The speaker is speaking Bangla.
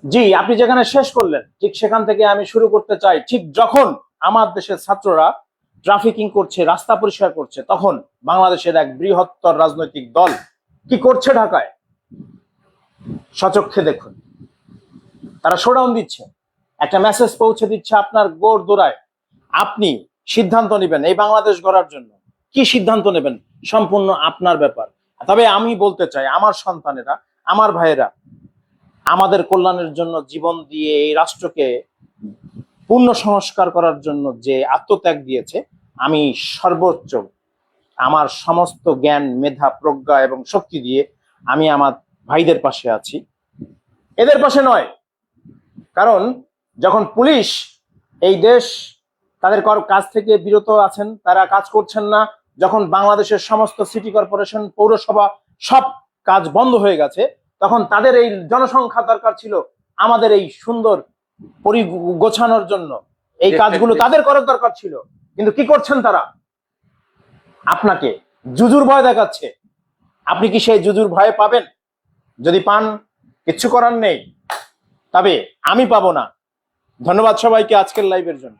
জি, আপনি যেখানে শেষ করলেন ঠিক সেখান থেকে আমি শুরু করতে চাই। ঠিক যখন আমার দেশের ছাত্ররা ট্রাফিকিং করছে, রাস্তা পরিষ্কার করছে, তখন বাংলাদেশের এক বৃহত্তর রাজনৈতিক দল কি করছে ঢাকায় সচক্ষে দেখুন। তারা শোডাউন দিচ্ছে, একটা মেসেজ পৌঁছে দিচ্ছে আপনার গোর দোড়ায়। আপনি সিদ্ধান্ত নেবেন এই বাংলাদেশ গড়ার জন্য, কি সিদ্ধান্ত নেবেন সম্পূর্ণ আপনার ব্যাপার। তবে আমি বলতে চাই, আমার সন্তানেরা, আমার ভাইয়েরা আমাদের কল্যাণের জন্য জীবন দিয়ে এই রাষ্ট্রকে পূর্ণ সংস্কার করার জন্য যে আত্মত্যাগ দিয়েছে, আমি সর্বোচ্চ আমার সমস্ত জ্ঞান, মেধা, প্রজ্ঞা এবং শক্তি দিয়ে আমি আমার ভাইদের পাশে আছি, এদের পাশে নয়। কারণ যখন পুলিশ এই দেশ তাদের কাজ থেকে বিরত আছেন, তারা কাজ করছেন না, যখন বাংলাদেশের সমস্ত সিটি কর্পোরেশন, পৌরসভা সব কাজ বন্ধ হয়ে গেছে, তখন তাদের এই জনসংখ্যা দরকার ছিল আমাদের এই সুন্দর গোছানোর জন্য। এই কাজগুলো তাদের করার দরকার ছিল, কিন্তু কি করছেন তারা? আপনাকে জুজুর ভয় দেখাচ্ছে। আপনি কি সেই জুজুর ভয় পাবেন? যদি পান, কিচ্ছু করার নেই, তবে আমি পাবো না। ধন্যবাদ সবাইকে আজকের লাইভের জন্য।